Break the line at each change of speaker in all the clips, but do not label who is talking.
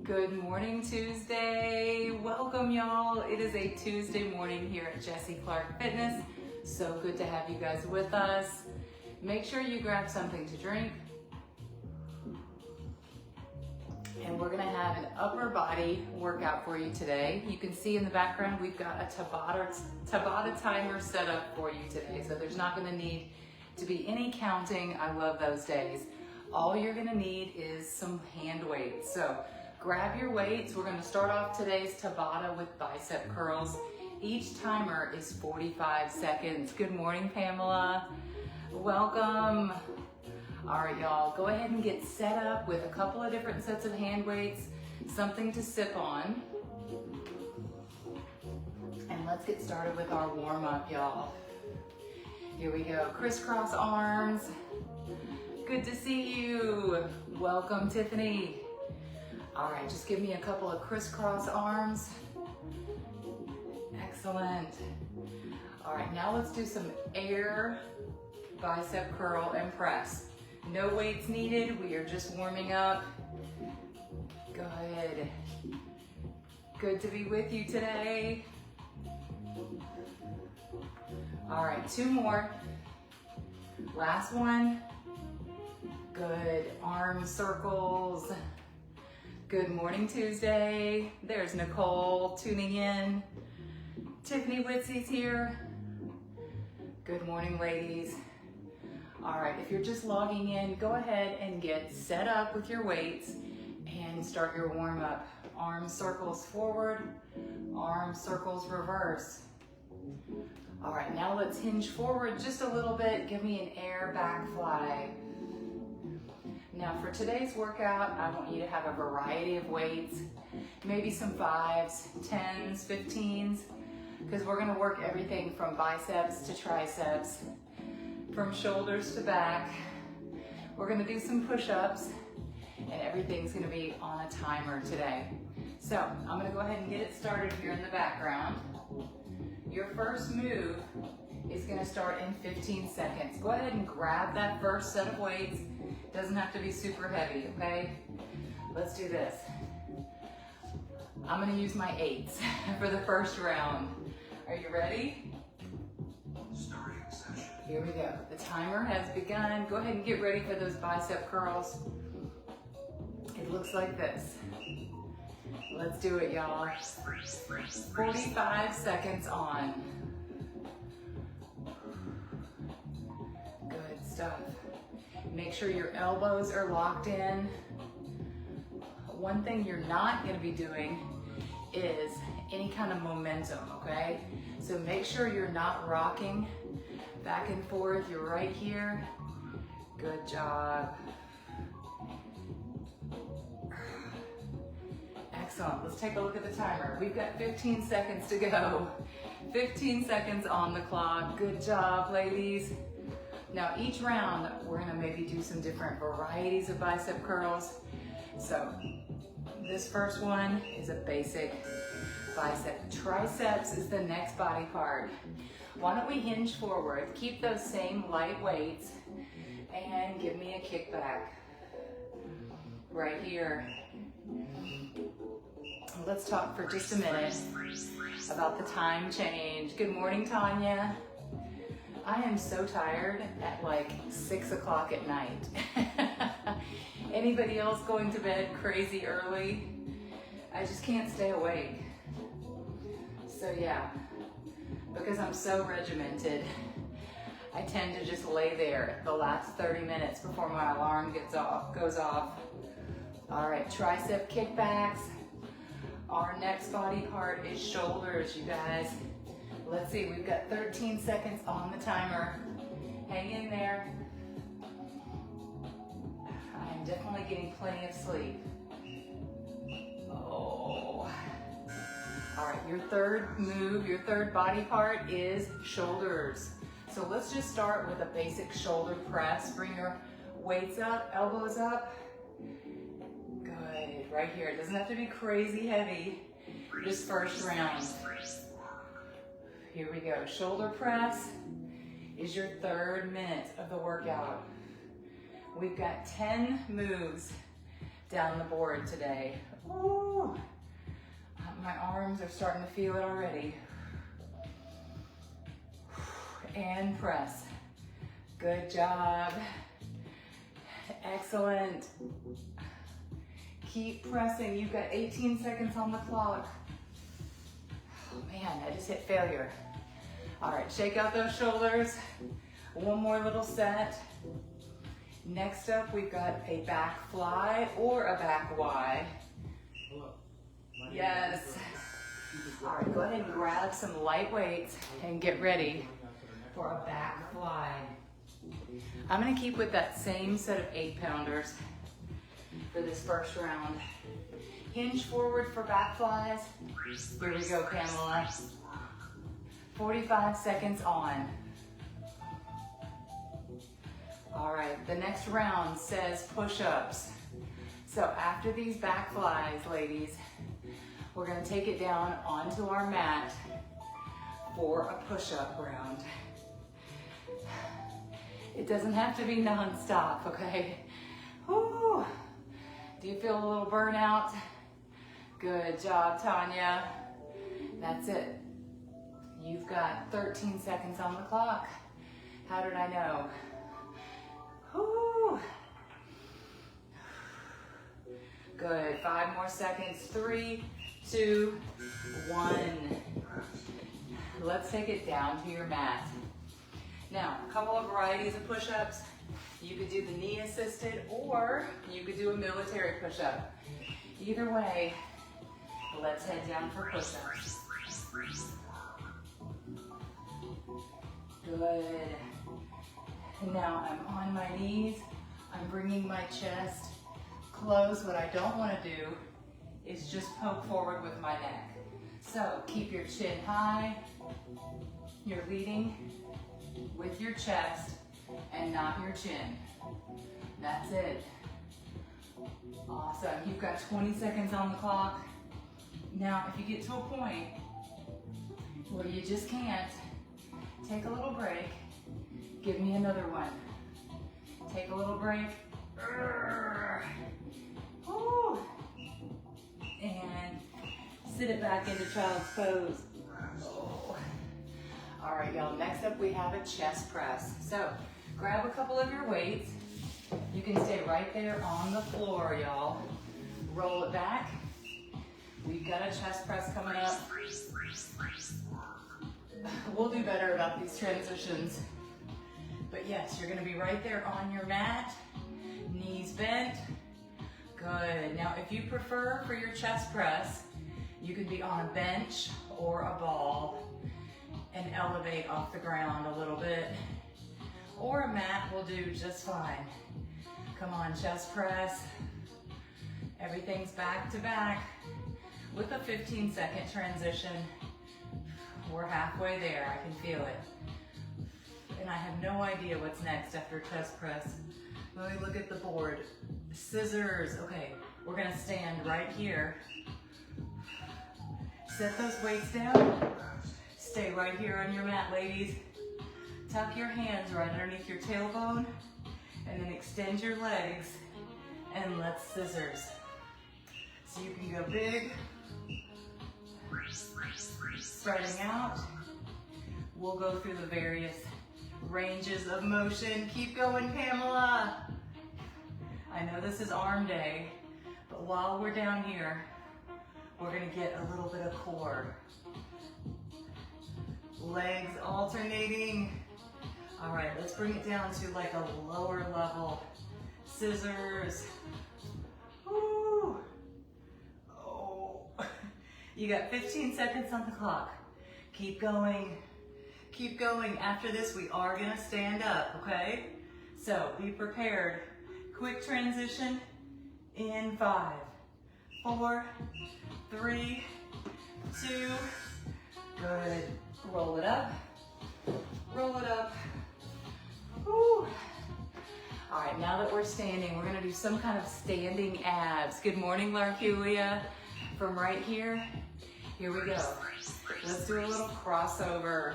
Good morning, Tuesday. Welcome, y'all. It is a Tuesday morning here at Jessie Clark Fitness. So good to have you guys with us. Make sure you grab something to drink. And we're gonna have an upper body workout for you today. You can see in the background, we've got a Tabata timer set up for you today. So there's not gonna need to be any counting. I love those days. All you're gonna need is some hand weights. So grab your weights. We're gonna start off today's Tabata with bicep curls. Each timer is 45 seconds. Good morning, Pamela. Welcome. All right, y'all, go ahead and get set up with a couple of different sets of hand weights, something to sip on. And let's get started with our warm up, y'all. Here we go, crisscross arms. Good to see you. Welcome, Tiffany. All right, just give me a couple of crisscross arms. Excellent. All right, now let's do some air bicep curl and press. No weights needed, we are just warming up. Good. Good to be with you today. All right, two more. Last one. Good, arm circles. Good morning, Tuesday. There's Nicole tuning in. Tiffany Witsy's here. Good morning, ladies. All right, if you're just logging in, go ahead and get set up with your weights and start your warm up. Arm circles forward, arm circles reverse. All right, now let's hinge forward just a little bit. Give me an air back fly. Now for today's workout, I want you to have a variety of weights, maybe some 5s, 10s, 15s, because we're gonna work everything from biceps to triceps, from shoulders to back. We're gonna do some push-ups, and everything's gonna be on a timer today. So I'm gonna go ahead and get it started here in the background. Your first move is gonna start in 15 seconds. Go ahead and grab that first set of weights. Doesn't have to be super heavy, okay? Let's do this. I'm gonna use my 8s for the first round. Are you ready?
Starting session.
Here we go. The timer has begun. Go ahead and get ready for those bicep curls. It looks like this. Let's do it, y'all. 45 seconds on. Good stuff. Make sure your elbows are locked in. One thing you're not gonna be doing is any kind of momentum, okay? So make sure you're not rocking back and forth. You're right here. Good job. Excellent. Let's take a look at the timer. We've got 15 seconds to go. 15 seconds on the clock. Good job, ladies. Now each round, we're gonna maybe do some different varieties of bicep curls. So this first one is a basic bicep. Triceps is the next body part. Why don't we hinge forward, keep those same light weights, and give me a kickback. Right here. Let's talk for just a minute about the time change. Good morning, Tanya. I am so tired at like 6 o'clock at night. Anybody else going to bed crazy early? I just can't stay awake. So yeah, because I'm so regimented, I tend to just lay there the last 30 minutes before my alarm goes off. All right, tricep kickbacks. Our next body part is shoulders, you guys. Let's see, we've got 13 seconds on the timer. Hang in there. I'm definitely getting plenty of sleep. Oh. All right, your third move, your third body part is shoulders. So let's just start with a basic shoulder press. Bring your weights up, elbows up. Good, right here. It doesn't have to be crazy heavy. Just first round. Here we go. Shoulder press is your third minute of the workout. We've got 10 moves down the board today. Ooh. My arms are starting to feel it already. And press. Good job. Excellent. Keep pressing. You've got 18 seconds on the clock. Oh man, I just hit failure. All right, shake out those shoulders. One more little set. Next up, we've got a back fly or a back Y. Yes. All right, go ahead and grab some light weights and get ready for a back fly. I'm gonna keep with that same set of 8-pounders for this first round. Hinge forward for back flies. Here we go, Pamela. 45 seconds on. All right, the next round says push-ups. So after these back flies, ladies, we're gonna take it down onto our mat for a push-up round. It doesn't have to be non-stop, okay? Whew. Do you feel a little burnout? Good job, Tanya. That's it. You've got 13 seconds on the clock. How did I know? Whew. Good, 5 more seconds. 3, 2, 1. Let's take it down to your mat. Now, a couple of varieties of push-ups. You could do the knee assisted or you could do a military push-up. Either way, let's head down for push-ups. Good. Now I'm on my knees. I'm bringing my chest close. What I don't want to do is just poke forward with my neck. So keep your chin high. You're leading with your chest and not your chin. That's it. Awesome. You've got 20 seconds on the clock. Now, if you get to a point where you just can't, take a little break. Give me another one. Take a little break. Woo. And sit it back into child's pose. Oh. All right, y'all. Next up, we have a chest press. So grab a couple of your weights. You can stay right there on the floor, y'all. Roll it back. We've got a chest press coming up. We'll do better about these transitions. But yes, you're gonna be right there on your mat, knees bent. Good. Now, if you prefer for your chest press, you could be on a bench or a ball and elevate off the ground a little bit. Or a mat will do just fine. Come on, chest press. Everything's back to back with a 15-second transition. We're halfway there, I can feel it. And I have no idea what's next after chest press. Let me look at the board. Scissors, okay, we're gonna stand right here. Set those weights down. Stay right here on your mat, ladies. Tuck your hands right underneath your tailbone and then extend your legs and let's scissors. So you can go big. Starting out, we'll go through the various ranges of motion. Keep going, Pamela. I know this is arm day, but while we're down here, we're gonna get a little bit of core. Legs alternating. All right, let's bring it down to like a lower level. Scissors. Woo. Oh. You got 15 seconds on the clock. Keep going. Keep going. After this, we are gonna stand up, okay? So be prepared. Quick transition in 5, 4, 3, 2, good. Roll it up, roll it up. Woo. All right, now that we're standing, we're gonna do some kind of standing abs. Good morning, Larkulia. From right here, here we go. Let's do a little crossover.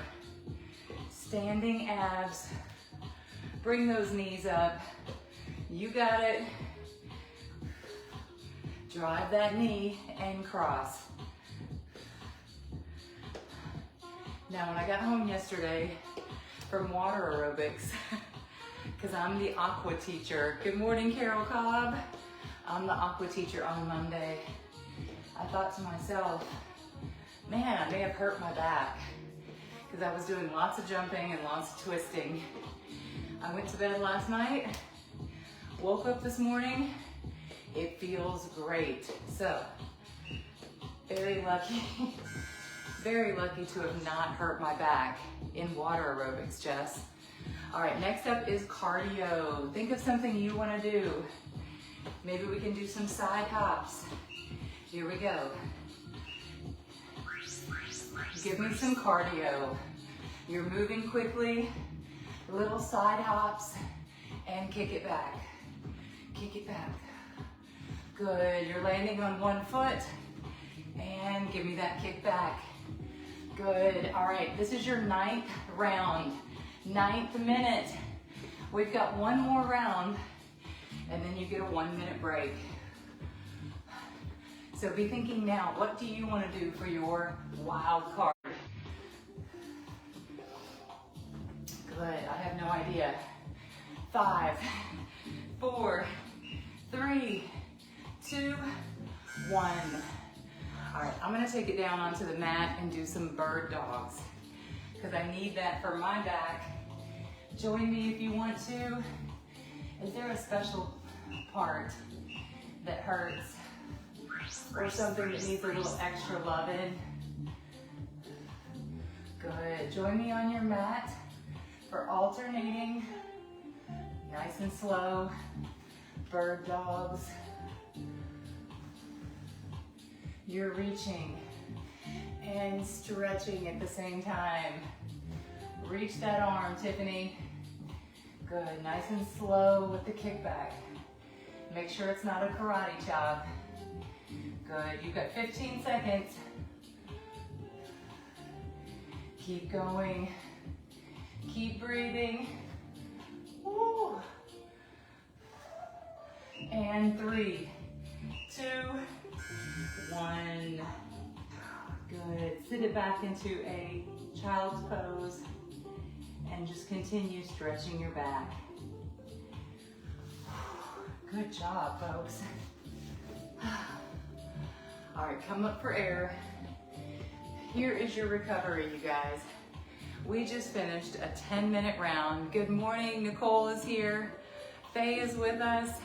Standing abs. Bring those knees up. You got it. Drive that knee and cross. Now, when I got home yesterday from water aerobics, because I'm the aqua teacher. Good morning, Carol Cobb. I'm the aqua teacher on Monday. I thought to myself, man, I may have hurt my back because I was doing lots of jumping and lots of twisting. I went to bed last night, woke up this morning, it feels great. So, very lucky to have not hurt my back in water aerobics, Jess. All right, next up is cardio. Think of something you want to do. Maybe we can do some side hops. Here we go. Give me some cardio. You're moving quickly, little side hops, and kick it back. Kick it back. Good, you're landing on one foot, and give me that kick back. Good, all right, this is your 9th round, 9th minute. We've got one more round, and then you get a 1 minute break. So be thinking now, what do you want to do for your wild card? Good, I have no idea. 5, 4, 3, 2, 1. All right, I'm gonna take it down onto the mat and do some bird dogs because I need that for my back. Join me if you want to. Is there a special part that hurts or something that needs a little extra loving? Good, join me on your mat for alternating, nice and slow, bird dogs. You're reaching and stretching at the same time. Reach that arm, Tiffany. Good, nice and slow with the kickback. Make sure it's not a karate chop. Good, you've got 15 seconds. Keep going. Keep breathing. Woo. And 3, 2, 1. Good. Sit it back into a child's pose and just continue stretching your back. Good job, folks. All right, come up for air. Here is your recovery, you guys. We just finished a 10-minute round. Good morning, Nicole is here. Faye is with us.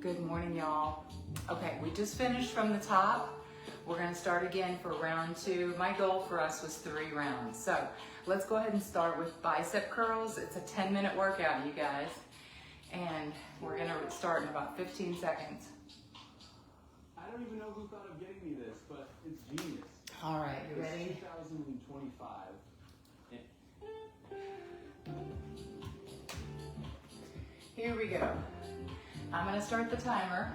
Good morning, y'all. Okay, we just finished from the top. We're gonna start again for round 2. My goal for us was 3 rounds. So let's go ahead and start with bicep curls. It's a 10-minute workout, you guys. And we're gonna start in about 15 seconds.
I don't even know who thought of getting me this, but it's genius.
All right, you ready?
It's 2025.
Here we go. I'm gonna start the timer.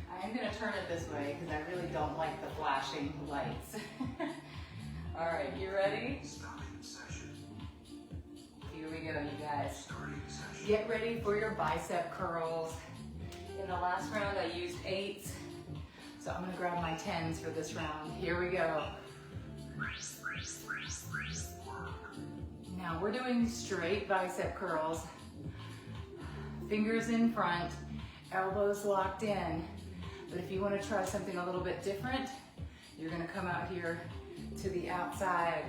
I am gonna turn it this way because I really don't like the flashing lights. All right, you ready?
Stopping session.
Here we go, you guys.
Starting session.
Get ready for your bicep curls. In the last round, I used 8s. So I'm gonna grab my 10s for this round. Here we go. Now we're doing straight bicep curls. Fingers in front, elbows locked in. But if you want to try something a little bit different, you're going to come out here to the outside.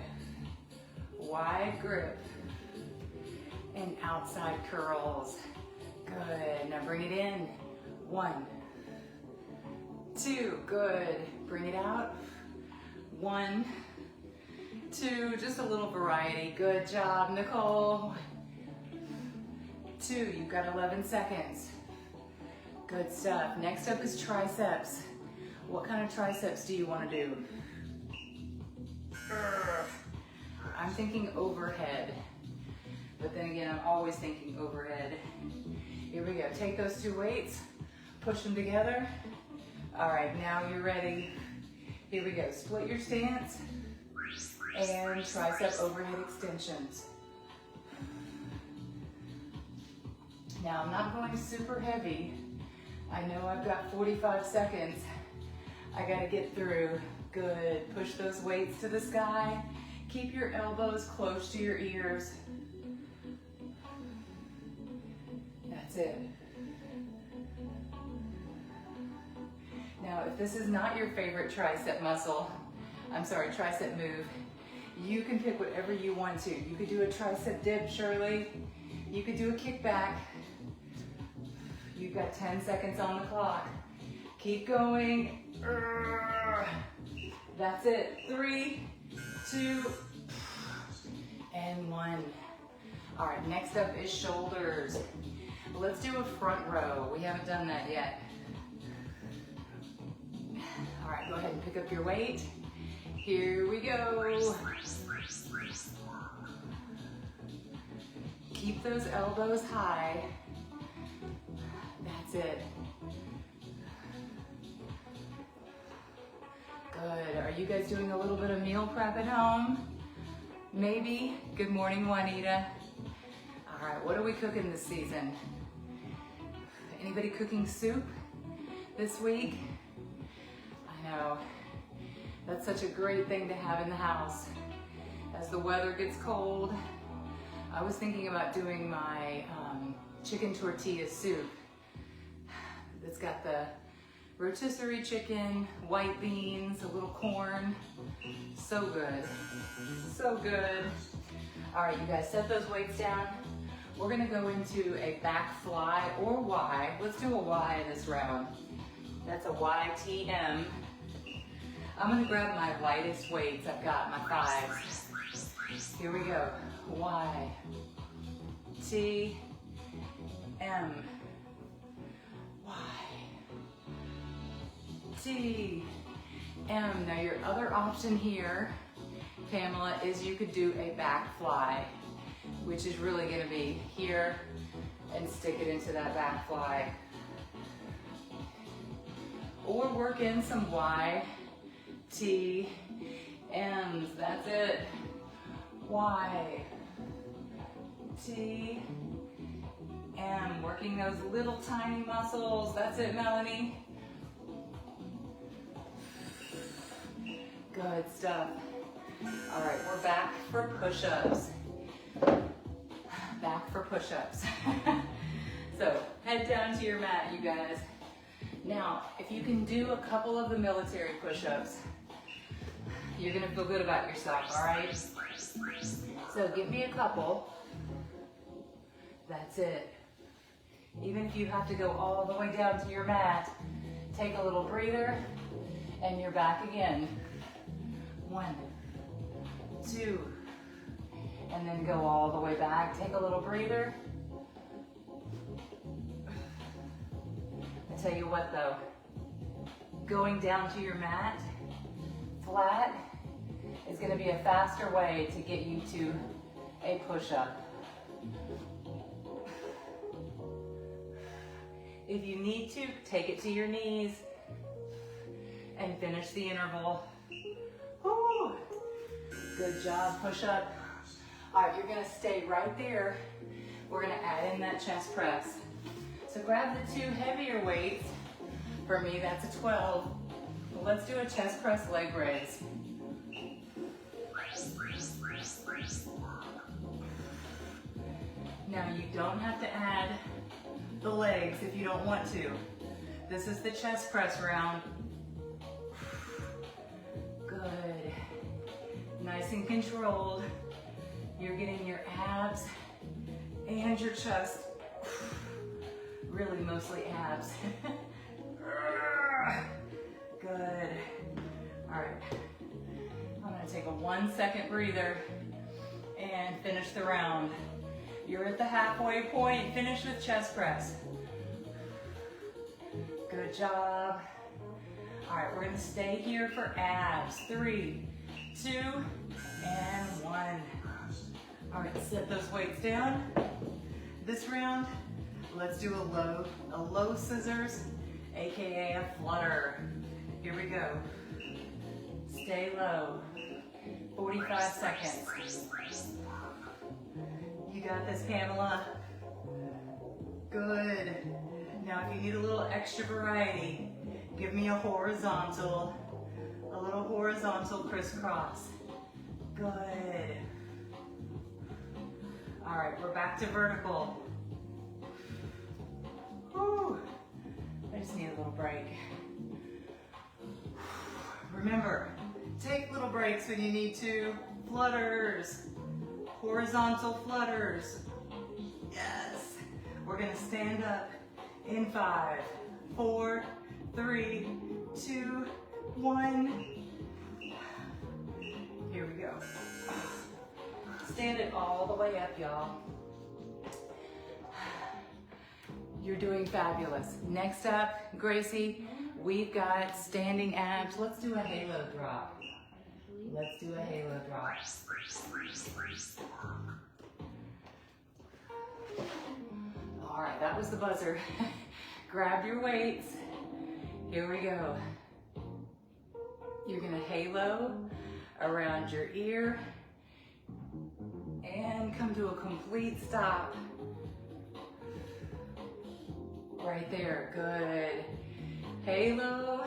Wide grip and outside curls. Good. Now bring it in. 1, 2. Good. Bring it out. 1, 2. Just a little variety. Good job, Nicole. 2. You've got 11 seconds. Good stuff. Next up is triceps. What kind of triceps do you want to do? I'm thinking overhead. But then again, I'm always thinking overhead. Here we go. Take those 2 weights, push them together. All right, now you're ready. Here we go. Split your stance and tricep overhead extensions. Now, I'm not going super heavy. I know I've got 45 seconds. I gotta get through. Good. Push those weights to the sky. Keep your elbows close to your ears. That's it. Now, if this is not your favorite tricep move, you can pick whatever you want to. You could do a tricep dip, Shirley. You could do a kickback. You've got 10 seconds on the clock. Keep going. That's it. 3, 2, and 1. All right, next up is shoulders. Let's do a front row. We haven't done that yet. All right, go ahead and pick up your weight. Here we go. Keep those elbows high. That's it. Good. Are you guys doing a little bit of meal prep at home? Maybe. Good morning, Juanita. All right, what are we cooking this season? Anybody cooking soup this week? I know. That's such a great thing to have in the house. As the weather gets cold, I was thinking about doing my chicken tortilla soup. It's got the rotisserie chicken, white beans, a little corn. So good. So good. All right, you guys, set those weights down. We're gonna go into a back fly or Y. Let's do a Y this round. That's a YTM. I'm gonna grab my lightest weights. I've got my 5s. Here we go. Y, T, M, Y, T, M. Now your other option here, Pamela, is you could do a back fly, which is really gonna be here and stick it into that back fly. Or work in some Y, T, M's. That's it. Y, T, M. Working those little tiny muscles. That's it, Melanie. Good stuff. All right, we're back for push-ups. Back for push-ups. So head down to your mat, you guys. Now, if you can do a couple of the military push-ups, you're gonna feel good about yourself, all right? So give me a couple. That's it. Even if you have to go all the way down to your mat, take a little breather and you're back again. 1, 2, and then go all the way back. Take a little breather. I tell you what though, going down to your mat flat is going to be a faster way to get you to a push-up. If you need to, take it to your knees and finish the interval. Woo. Good job, push-up. All right, you're going to stay right there. We're going to add in that chest press. So grab the 2 heavier weights. For me, that's a 12. Let's do a chest press leg raise. Now you don't have to add the legs if you don't want to. This is the chest press round. Good. Nice and controlled. You're getting your abs and your chest. Really mostly abs. Good. All right. I'm gonna take a 1-second breather and finish the round. You're at the halfway point. Finish with chest press. Good job. All right, we're gonna stay here for abs. 3, 2, and 1. All right, set those weights down. This round, let's do a low scissors, AKA a flutter. Here we go. Stay low. 45 seconds. You got this, Pamela. Good. Now if you need a little extra variety, give me a little horizontal crisscross. Good. All right, we're back to vertical. Whew. I just need a little break. Remember, take little breaks when you need to. Flutters, horizontal flutters. Yes. We're gonna stand up in 5, 4, 3, 2, 1. Here we go. Stand it all the way up, y'all. You're doing fabulous. Next up, Gracie, we've got standing abs. Let's do a halo drop. Let's do a halo drop. All right, that was the buzzer. Grab your weights. Here we go. You're gonna halo around your ear and come to a complete stop. Right there, good. Halo,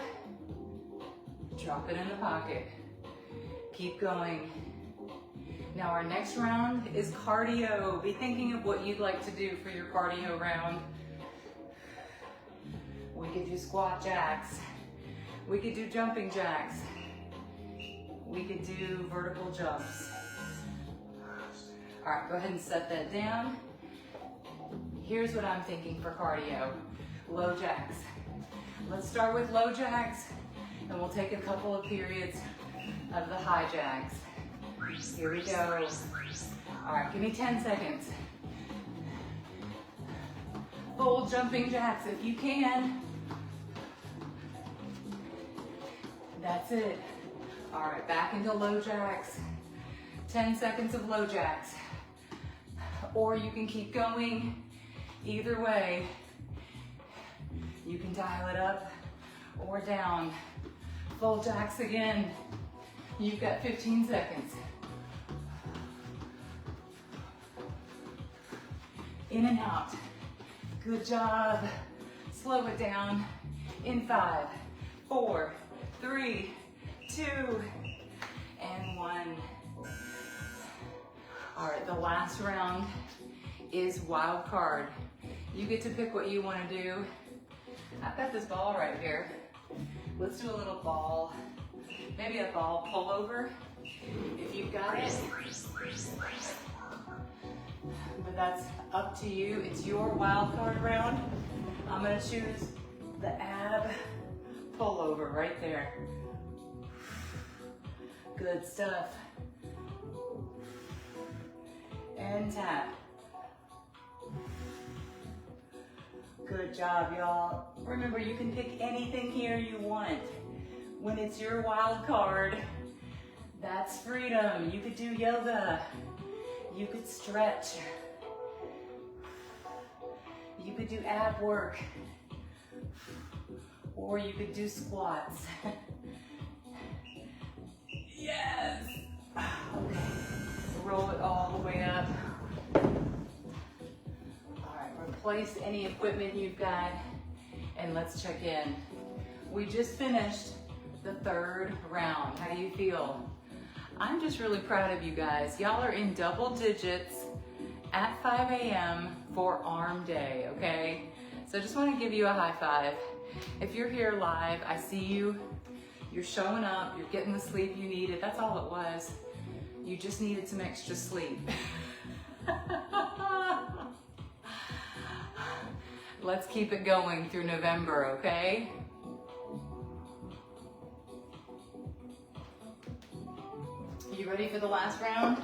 drop it in the pocket. Keep going. Now our next round is cardio. Be thinking of what you'd like to do for your cardio round. We could do squat jacks. We could do jumping jacks. We could do vertical jumps. All right, go ahead and set that down. Here's what I'm thinking for cardio. Low jacks. Let's start with low jacks, and we'll take a couple of periods of the high jacks. Here we go. All right, give me 10 seconds. Full jumping jacks if you can. That's it. All right, back into low jacks. 10 seconds of low jacks. Or you can keep going. Either way, you can dial it up or down. Full jacks again. You've got 15 seconds. In and out. Good job. Slow it down. In 5, 4, 3, 2, and 1. All right, the last round is wild card. You get to pick what you want to do. I've got this ball right here. Let's do a little ball, maybe a ball pullover, if you've got it. But that's up to you. It's your wild card round. I'm gonna choose the ab pullover right there. Good stuff. And tap. Good job, y'all. Remember, you can pick anything here you want. When it's your wild card, that's freedom. You could do yoga. You could stretch. You could do ab work. Or you could do squats. Yes! Okay. Roll it all the way up. Replace any equipment you've got, and let's check in. We just finished the 3rd round. How do you feel? I'm just really proud of you guys. Y'all are in double digits at 5 a.m. for arm day, okay? So I just want to give you a high five. If you're here live, I see you. You're showing up. You're getting the sleep you needed. That's all it was. You just needed some extra sleep. Let's keep it going through November, okay? You ready for the last round?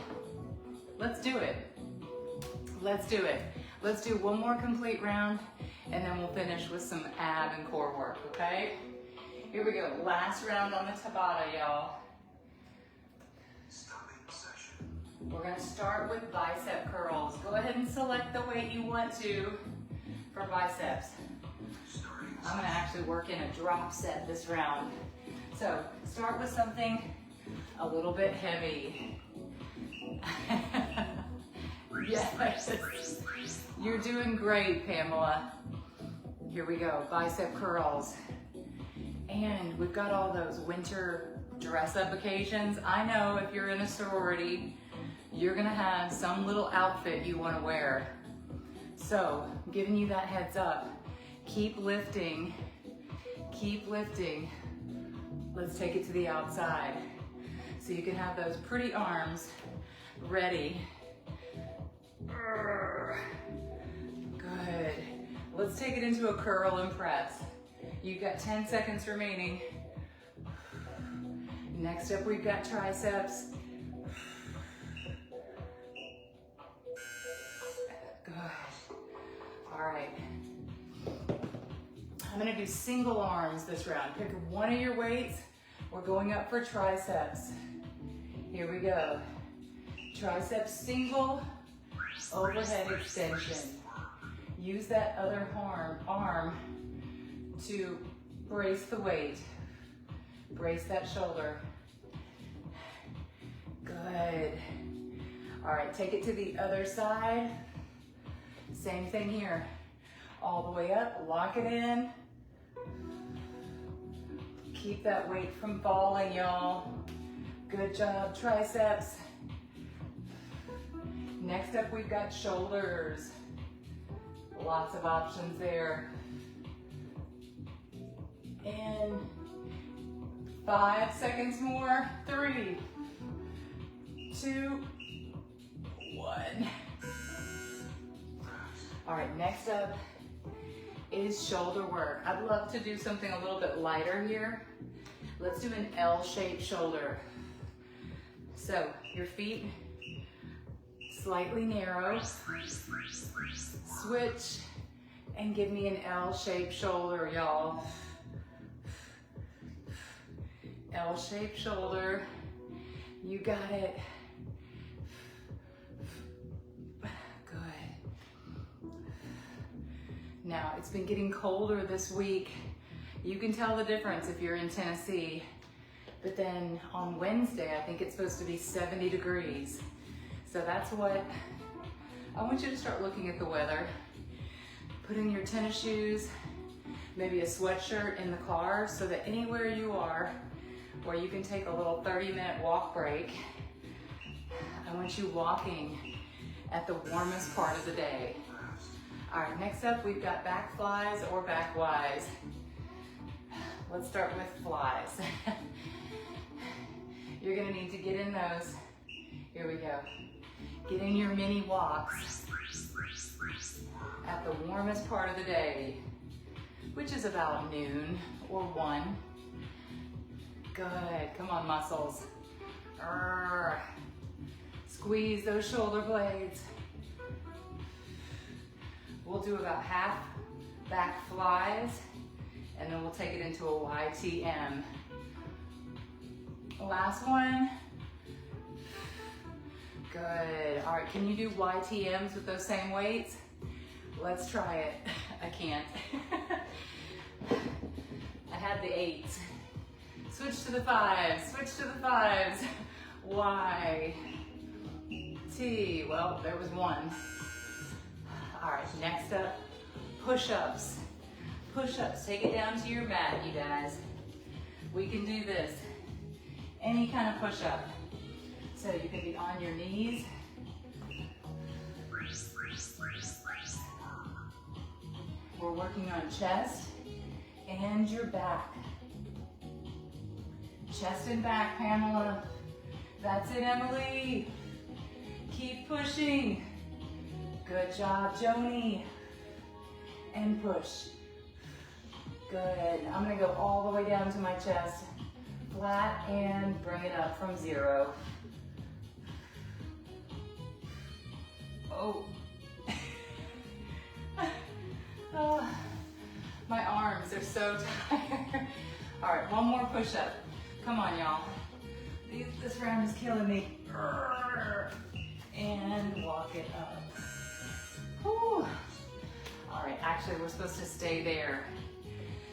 Let's do it. Let's do it. Let's do one more complete round, and then we'll finish with some ab and core work, okay? Here we go. Last round on the Tabata, y'all.
Stopping session.
We're gonna start with bicep curls. Go ahead and select the weight you want to for biceps. I'm gonna actually work in a drop set this round. So start with something a little bit heavy. Yes, you're doing great, Pamela. Here we go, bicep curls. And we've got all those winter dress up occasions. I know if you're in a sorority, you're gonna have some little outfit you wanna wear. So, giving you that heads up. Keep lifting, keep lifting. Let's take it to the outside. So you can have those pretty arms ready. Good. Let's take it into a curl and press. You've got 10 seconds remaining. Next up, we've got triceps. Good. All right. I'm gonna do single arms this round. Pick one of your weights. We're going up for triceps. Here we go. Triceps single, overhead extension. Use that other arm to brace the weight. Brace that shoulder. Good. All right, take it to the other side. Same thing here. All the way up, lock it in. Keep that weight from falling, y'all. Good job, triceps. Next up, we've got shoulders. Lots of options there. And 5 seconds more. 3, 2, 1. All right, next up is shoulder work. I'd love to do something a little bit lighter here. Let's do an L-shaped shoulder. So your feet slightly narrow. Switch and give me an L-shaped shoulder, y'all. L-shaped shoulder. You got it. Good. Now, it's been getting colder this week. You can tell the difference if you're in Tennessee. But then on Wednesday, I think it's supposed to be 70 degrees. So that's what, I want you to start looking at the weather. Put in your tennis shoes, maybe a sweatshirt in the car so that anywhere you are, where you can take a little 30-minute walk break, I want you walking at the warmest part of the day. All right, next up, we've got back flies or back Ys. Let's start with flies. You're gonna need to get in those. Here we go. Get in your mini walks at the warmest part of the day, which is about noon or 1. Good, come on muscles. Squeeze those shoulder blades. We'll do about half back flies, and then we'll take it into a YTM. Last one. Good. All right, can you do YTMs with those same weights? Let's try it. I can't. I had the 8s. Switch to the 5s. Switch to the 5s. Y. T. Well, there was 1. All right, next up, push-ups. Push-ups. Take it down to your mat, you guys. We can do this. Any kind of push-up. So you can be on your knees. We're working on chest and your back. Chest and back, Pamela. That's it, Emily. Keep pushing. Good job, Joni. And push. Good. I'm gonna go all the way down to my chest. Flat and bring it up from 0. Oh. Oh. My arms are so tired. All right, one more push-up. Come on, y'all. This round is killing me. And walk it up. Whew. All right, actually, we're supposed to stay there.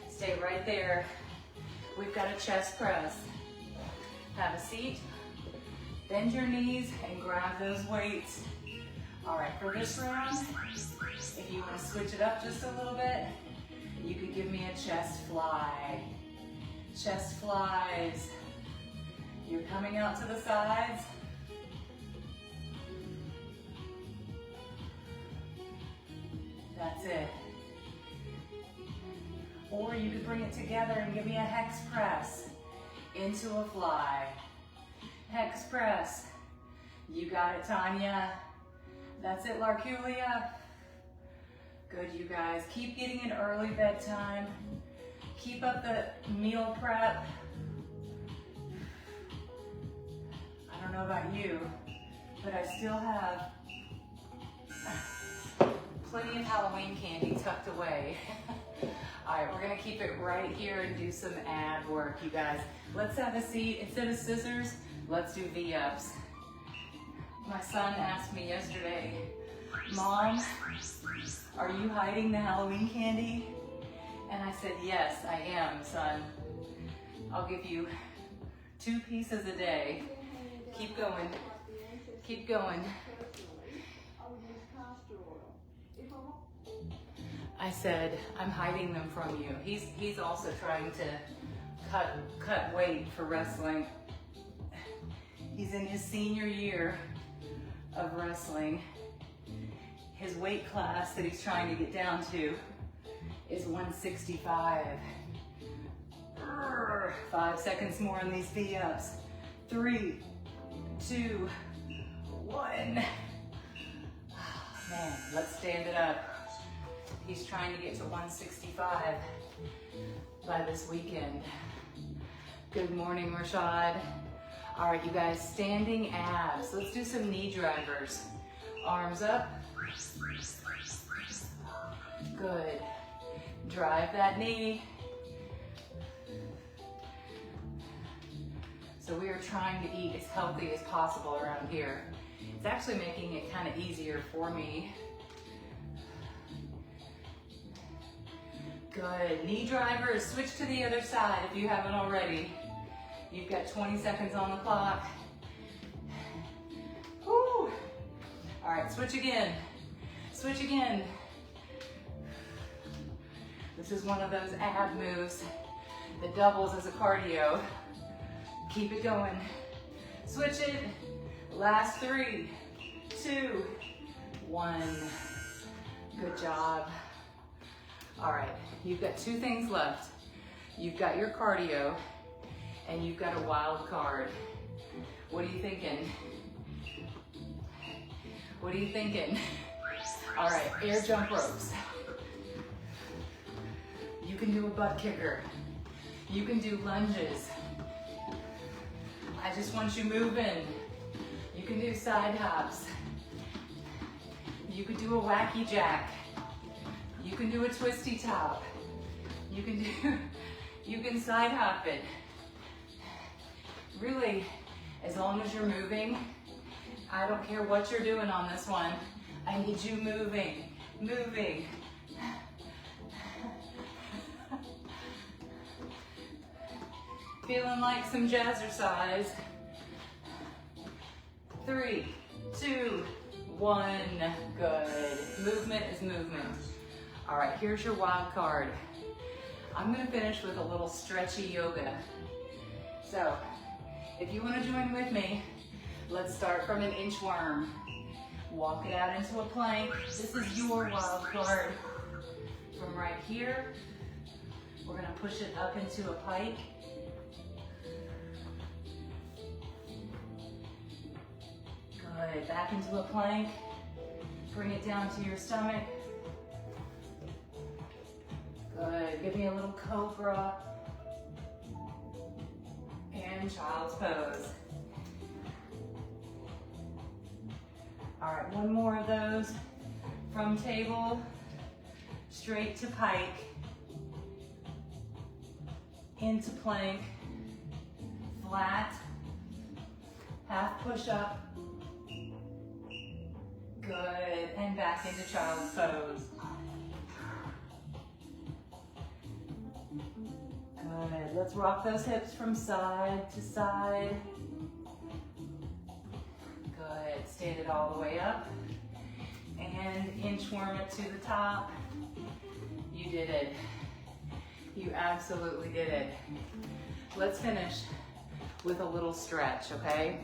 Stay right there. We've got a chest press. Have a seat. Bend your knees and grab those weights. All right, for this round, if you want to switch it up just a little bit, You could give me a chest fly. Chest flies. You're coming out to the sides. That's it. Or you could bring it together and give me a hex press into a fly. Hex press. You got it, Tanya. That's it, Larkulia. Good, you guys. Keep getting an early bedtime. Keep up the meal prep. I don't know about you, but I still have plenty of Halloween candy tucked away. All right, we're gonna keep it right here and do some ab work, you guys. Let's have a seat. Instead of scissors, let's do V-ups. My son asked me yesterday, Mom, are you hiding the Halloween candy? And I said, yes, I am, son. I'll give you 2 pieces a day. Keep going. Keep going. I said, I'm hiding them from you. He's also trying to cut weight for wrestling. He's in his senior year of wrestling. His weight class that he's trying to get down to is 165. 5 seconds more on these V-ups. 3, 2, 1. Man, let's stand it up. He's trying to get to 165 by this weekend. Good morning, Rashad. All right, you guys, standing abs. Let's do some knee drivers. Arms up. Good. Drive that knee. So we are trying to eat as healthy as possible around here. It's actually making it kind of easier for me. Good. Knee drivers. Switch to the other side if you haven't already. You've got 20 seconds on the clock. Woo. All right, switch again. Switch again. This is one of those ab moves that doubles as a cardio. Keep it going. Switch it. Last 3, 2, 1. Good job. All right, you've got 2 things left. You've got your cardio and you've got a wild card. What are you thinking? What are you thinking? All right, air jump ropes. You can do a butt kicker. You can do lunges. I just want you moving. You can do side hops. You could do a wacky jack. You can do a twisty top. You can side hop it. Really, as long as you're moving, I don't care what you're doing on this one. I need you moving, moving. Feeling like some jazzercise. 3, 2, 1. Good. Movement is movement. All right, here's your wild card. I'm gonna finish with a little stretchy yoga. So, if you wanna join with me, let's start from an inchworm. Walk it out into a plank. This is your wild card. From right here, we're gonna push it up into a pike. Good, back into a plank. Bring it down to your stomach. Good, give me a little cobra. And child's pose. All right, one more of those. From table, straight to pike. Into plank. Flat. Half push up. Good, and back into child's pose. Good, let's rock those hips from side to side. Good, stand it all the way up. And inchworm it to the top. You did it. You absolutely did it. Let's finish with a little stretch, okay?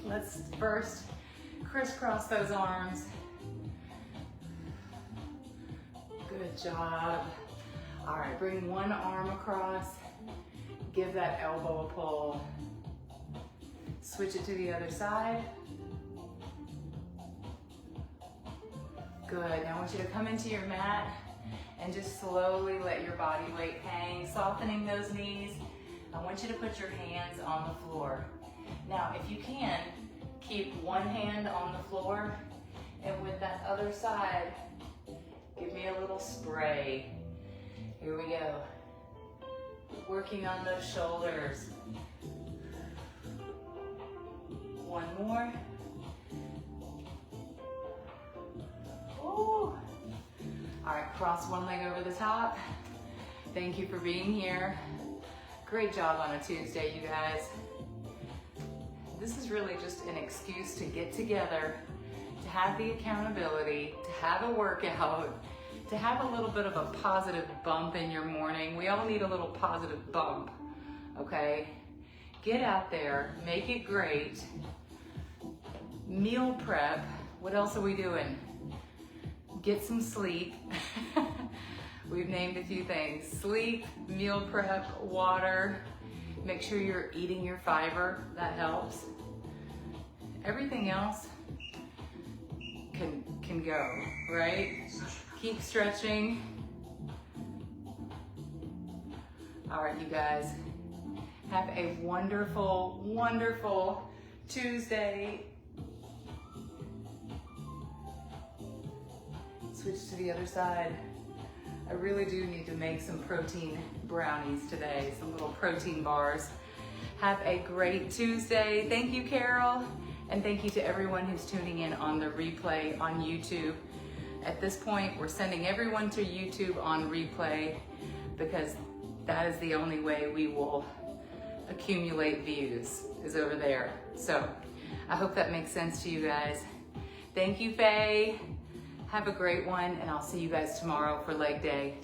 Let's first crisscross those arms. Good job. All right, bring one arm across. Give that elbow a pull. Switch it to the other side. Good, now I want you to come into your mat and just slowly let your body weight hang, softening those knees. I want you to put your hands on the floor. Now, if you can, keep one hand on the floor, and with that other side, give me a little spray. Here we go. Working on those shoulders. One more. Ooh. All right, cross one leg over the top. Thank you for being here. Great job on a Tuesday, you guys. This is really just an excuse to get together, to have the accountability, to have a workout, to have a little bit of a positive bump in your morning. We all need a little positive bump, okay? Get out there, make it great. Meal prep, what else are we doing? Get some sleep. We've named a few things. Sleep, meal prep, water. Make sure you're eating your fiber, that helps. Everything else can go, right? Keep stretching. All right, you guys, have a wonderful, wonderful Tuesday. Switch to the other side. I really do need to make some protein brownies today, some little protein bars. Have a great Tuesday. Thank you, Carol. And thank you to everyone who's tuning in on the replay on YouTube. At this point, we're sending everyone to YouTube on replay because that is the only way we will accumulate views, is over there. So I hope that makes sense to you guys. Thank you, Faye. Have a great one, and I'll see you guys tomorrow for leg day.